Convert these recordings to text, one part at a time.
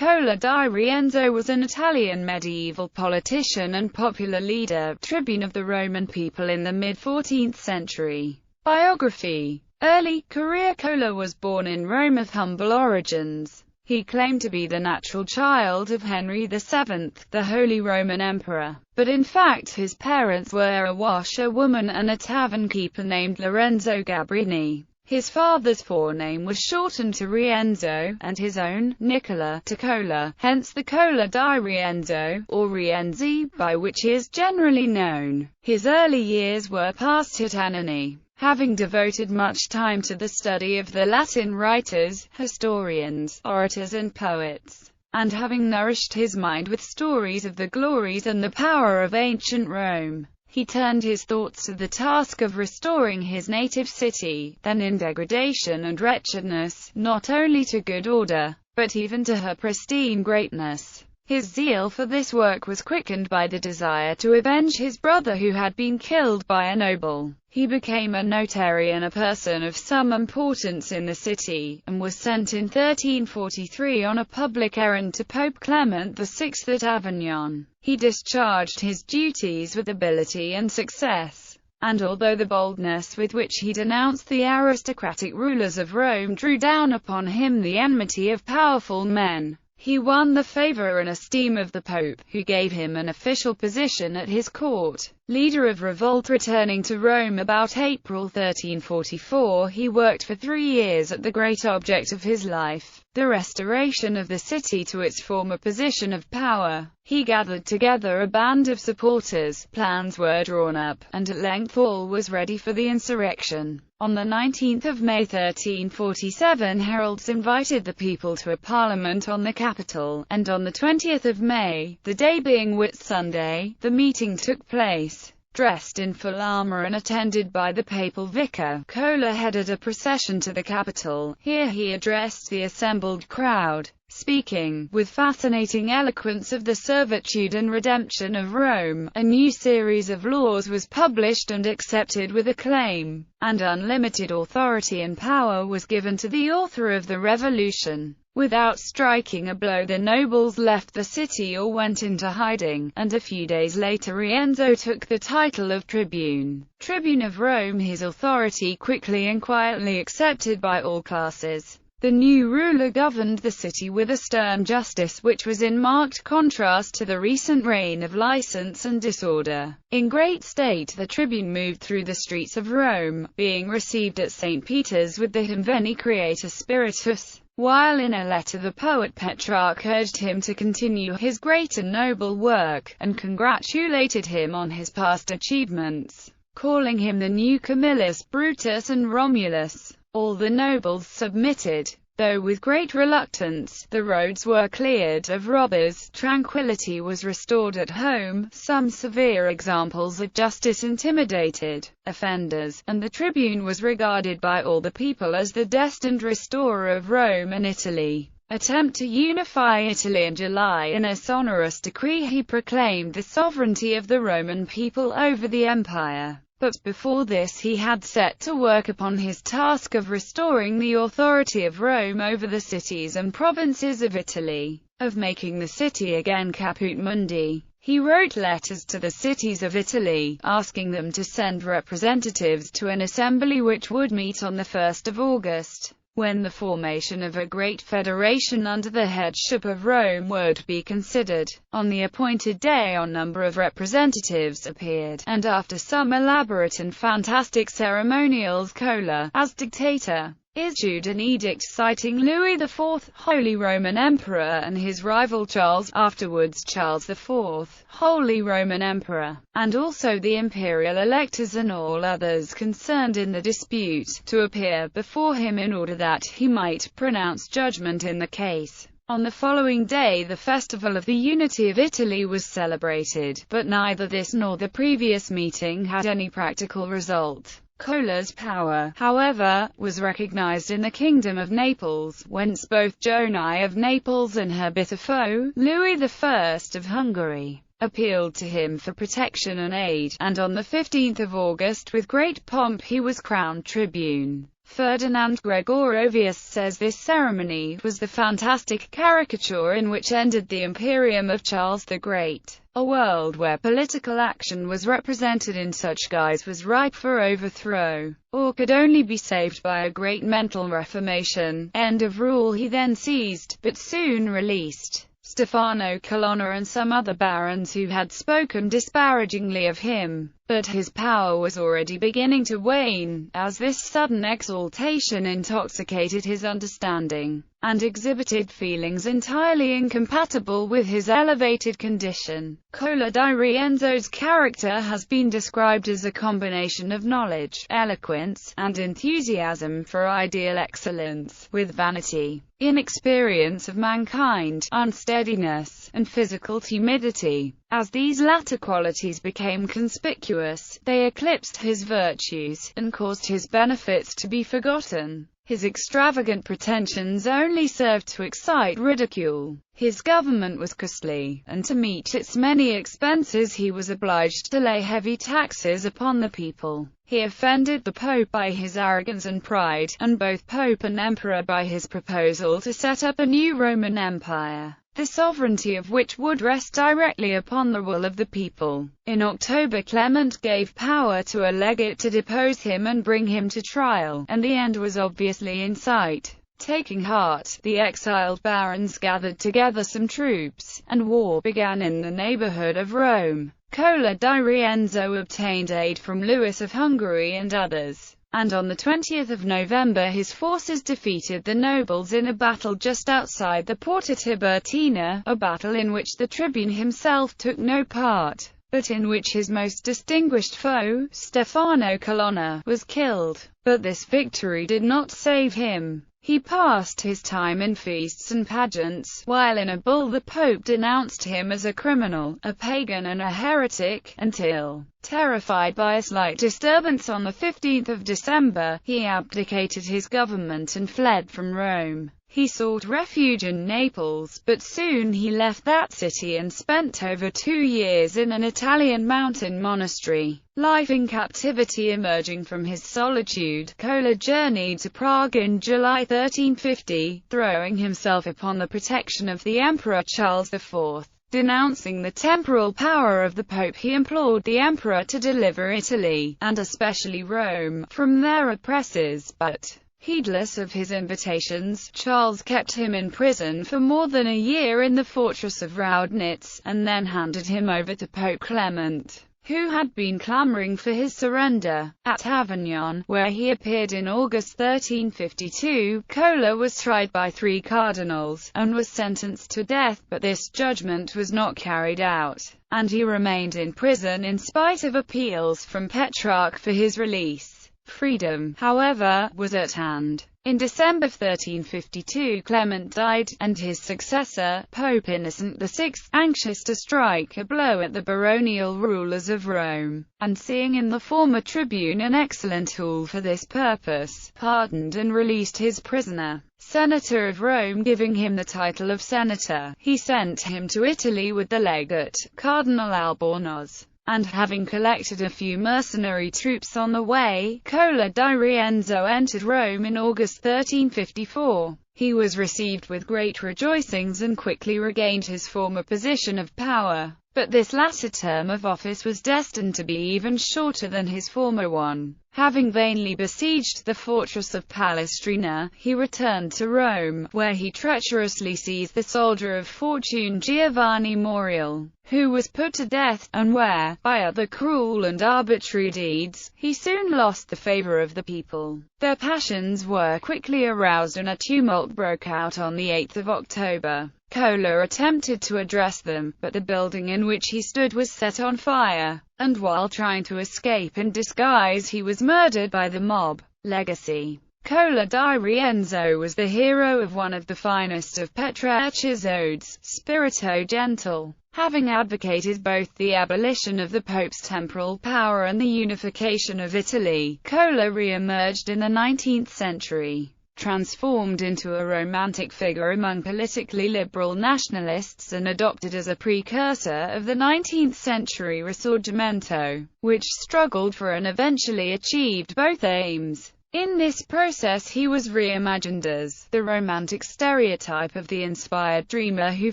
Cola di Rienzo was an Italian medieval politician and popular leader, tribune of the Roman people in the mid-14th century. Biography. Early career. Cola was born in Rome of humble origins. He claimed to be the natural child of Henry VII, the Holy Roman Emperor, but in fact his parents were a washerwoman and a tavern keeper named Lorenzo Gabrini. His father's forename was shortened to Rienzo, and his own, Nicola, to Cola, hence the Cola di Rienzo, or Rienzi, by which he is generally known. His early years were passed at ISNI. Having devoted much time to the study of the Latin writers, historians, orators and poets, and having nourished his mind with stories of the glories and the power of ancient Rome, he turned his thoughts to the task of restoring his native city, then in degradation and wretchedness, not only to good order, but even to her pristine greatness. His zeal for this work was quickened by the desire to avenge his brother who had been killed by a noble. He became a notary and a person of some importance in the city, and was sent in 1343 on a public errand to Pope Clement VI at Avignon. He discharged his duties with ability and success, and although the boldness with which he denounced the aristocratic rulers of Rome drew down upon him the enmity of powerful men, he won the favor and esteem of the Pope, who gave him an official position at his court. Leader of revolt. Returning to Rome about April 1344, he worked for 3 years at the great object of his life, the restoration of the city to its former position of power. He gathered together a band of supporters, plans were drawn up, and at length all was ready for the insurrection. On the 19th of May 1347, heralds invited the people to a parliament on the Capitol, and on the 20th of May, the day being Whit Sunday, the meeting took place. Dressed in full armor and attended by the papal vicar, Cola headed a procession to the Capitol. Here he addressed the assembled crowd, speaking, with fascinating eloquence, of the servitude and redemption of Rome. A new series of laws was published and accepted with acclaim, and unlimited authority and power was given to the author of the revolution. Without striking a blow, the nobles left the city or went into hiding, and a few days later Rienzo took the title of Tribune, Tribune of Rome, his authority quickly and quietly accepted by all classes. The new ruler governed the city with a stern justice which was in marked contrast to the recent reign of license and disorder. In great state the tribune moved through the streets of Rome, being received at St. Peter's with the Hymn Veni Creator Spiritus, while in a letter the poet Petrarch urged him to continue his great and noble work, and congratulated him on his past achievements, calling him the new Camillus, Brutus and Romulus. All the nobles submitted, though with great reluctance. The roads were cleared of robbers, tranquility was restored at home, some severe examples of justice intimidated offenders, and the tribune was regarded by all the people as the destined restorer of Rome and Italy. Attempt to unify Italy. In July, in a sonorous decree, he proclaimed the sovereignty of the Roman people over the empire. But before this he had set to work upon his task of restoring the authority of Rome over the cities and provinces of Italy, of making the city again caput mundi. He wrote letters to the cities of Italy, asking them to send representatives to an assembly which would meet on the 1st of August. When the formation of a great federation under the headship of Rome would be considered. On the appointed day a number of representatives appeared, and after some elaborate and fantastic ceremonials Cola, as dictator, issued an edict citing Louis IV, Holy Roman Emperor, and his rival Charles, afterwards Charles IV, Holy Roman Emperor, and also the imperial electors and all others concerned in the dispute, to appear before him in order that he might pronounce judgment in the case. On the following day the Festival of the Unity of Italy was celebrated, but neither this nor the previous meeting had any practical result. Cola's power, however, was recognized in the Kingdom of Naples, whence both Joan I of Naples and her bitter foe, Louis I of Hungary, appealed to him for protection and aid, and on the 15th of August with great pomp he was crowned tribune. Ferdinand Gregorovius says this ceremony was the fantastic caricature in which ended the imperium of Charles the Great. A world where political action was represented in such guise was ripe for overthrow, or could only be saved by a great mental reformation. End of rule. He then seized, but soon released, Stefano Colonna and some other barons who had spoken disparagingly of him. But his power was already beginning to wane, as this sudden exaltation intoxicated his understanding, and exhibited feelings entirely incompatible with his elevated condition. Cola di Rienzo's character has been described as a combination of knowledge, eloquence, and enthusiasm for ideal excellence, with vanity, inexperience of mankind, unsteadiness, and physical timidity. As these latter qualities became conspicuous, they eclipsed his virtues, and caused his benefits to be forgotten. His extravagant pretensions only served to excite ridicule. His government was costly, and to meet its many expenses he was obliged to lay heavy taxes upon the people. He offended the Pope by his arrogance and pride, and both Pope and Emperor by his proposal to set up a new Roman Empire, the sovereignty of which would rest directly upon the will of the people. In October, Clement gave power to a legate to depose him and bring him to trial, and the end was obviously in sight. Taking heart, the exiled barons gathered together some troops, and war began in the neighborhood of Rome. Cola di Rienzo obtained aid from Louis of Hungary and others, and on the 20th of November his forces defeated the nobles in a battle just outside the Porta Tiburtina, a battle in which the tribune himself took no part, but in which his most distinguished foe, Stefano Colonna, was killed. But this victory did not save him. He passed his time in feasts and pageants, while in a bull the Pope denounced him as a criminal, a pagan and a heretic, until, terrified by a slight disturbance on the 15th of December, he abdicated his government and fled from Rome. He sought refuge in Naples, but soon he left that city and spent over 2 years in an Italian mountain monastery. Life in captivity. Emerging from his solitude, Cola journeyed to Prague in July 1350, throwing himself upon the protection of the Emperor Charles IV. Denouncing the temporal power of the Pope, he implored the Emperor to deliver Italy, and especially Rome, from their oppressors, but, heedless of his invitations, Charles kept him in prison for more than a year in the fortress of Raudnitz, and then handed him over to Pope Clement, who had been clamoring for his surrender. At Avignon, where he appeared in August 1352, Cola was tried by 3 cardinals, and was sentenced to death, but this judgment was not carried out, and he remained in prison in spite of appeals from Petrarch for his release. Freedom, however, was at hand. In December 1352 Clement died, and his successor, Pope Innocent VI, anxious to strike a blow at the baronial rulers of Rome, and seeing in the former tribune an excellent tool for this purpose, pardoned and released his prisoner. Senator of Rome, giving him the title of senator, he sent him to Italy with the legate, Cardinal Albornoz. And having collected a few mercenary troops on the way, Cola di Rienzo entered Rome in August 1354. He was received with great rejoicings and quickly regained his former position of power. But this latter term of office was destined to be even shorter than his former one. Having vainly besieged the fortress of Palästina, he returned to Rome, where he treacherously seized the soldier of fortune Giovanni Moriel, who was put to death, and where, by other cruel and arbitrary deeds, he soon lost the favor of the people. Their passions were quickly aroused and a tumult broke out on the 8th of October. Cola attempted to address them, but the building in which he stood was set on fire, and while trying to escape in disguise he was murdered by the mob. Legacy. Cola di Rienzo was the hero of one of the finest of Petrarch's odes, Spirito Gentle. Having advocated both the abolition of the Pope's temporal power and the unification of Italy, Cola re-emerged in the 19th century. Transformed into a romantic figure among politically liberal nationalists and adopted as a precursor of the 19th century Risorgimento, which struggled for and eventually achieved both aims. In this process he was reimagined as the romantic stereotype of the inspired dreamer who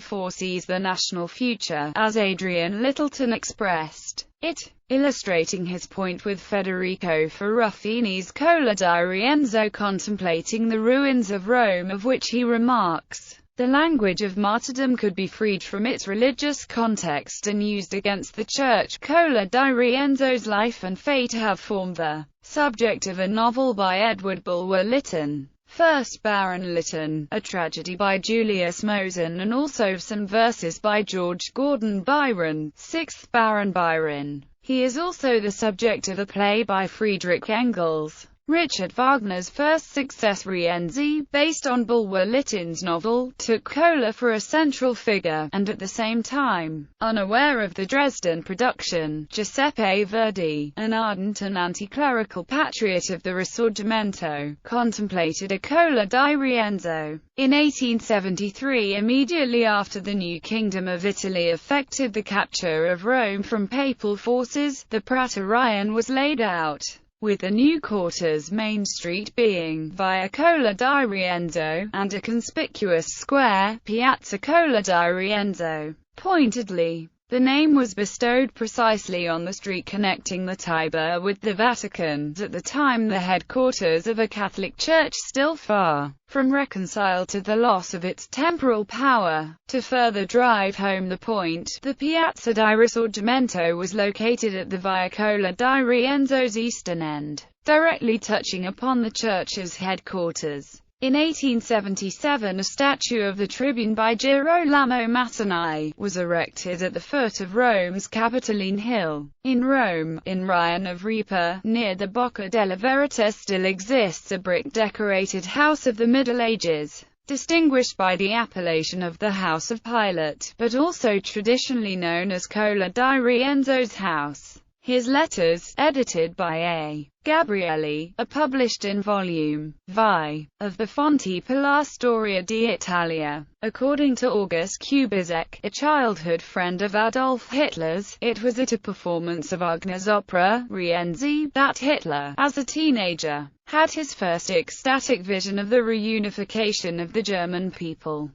foresees the national future, as Adrian Littleton expressed it, illustrating his point with Federico Ferruffini's Cola di Rienzo contemplating the ruins of Rome, of which he remarks, "The language of martyrdom could be freed from its religious context and used against the Church." Cola di Rienzo's life and fate have formed the subject of a novel by Edward Bulwer-Lytton, 1st Baron Lytton, a tragedy by Julius Mosen, and also some verses by George Gordon Byron, 6th Baron Byron. He is also the subject of a play by Friedrich Engels, Richard Wagner's first success. Rienzi, based on Bulwer-Lytton's novel, took Cola for a central figure, and at the same time, unaware of the Dresden production, Giuseppe Verdi, an ardent and anti-clerical patriot of the Risorgimento, contemplated a Cola di Rienzo. In 1873, immediately after the new Kingdom of Italy effected the capture of Rome from papal forces, the Praetorian was laid out, with the new quarter's main street being Via Cola di Rienzo, and a conspicuous square, Piazza Cola di Rienzo. Pointedly, the name was bestowed precisely on the street connecting the Tiber with the Vatican, at the time the headquarters of a Catholic Church still far from reconciled to the loss of its temporal power. To further drive home the point, the Piazza di Risorgimento was located at the Via Cola di Rienzo's eastern end, directly touching upon the church's headquarters. In 1877 a statue of the Tribune by Girolamo Mazzoni was erected at the foot of Rome's Capitoline Hill. In Rome, in Rione of Repa, near the Bocca della Verita still exists a brick-decorated house of the Middle Ages, distinguished by the appellation of the House of Pilate, but also traditionally known as Cola di Rienzo's house. His letters, edited by A. Gabrielli, are published in Volume VI of the Fonti per la Storia d'Italia. According to August Kubizek, a childhood friend of Adolf Hitler's, it was at a performance of Wagner's opera, Rienzi, that Hitler, as a teenager, had his first ecstatic vision of the reunification of the German people.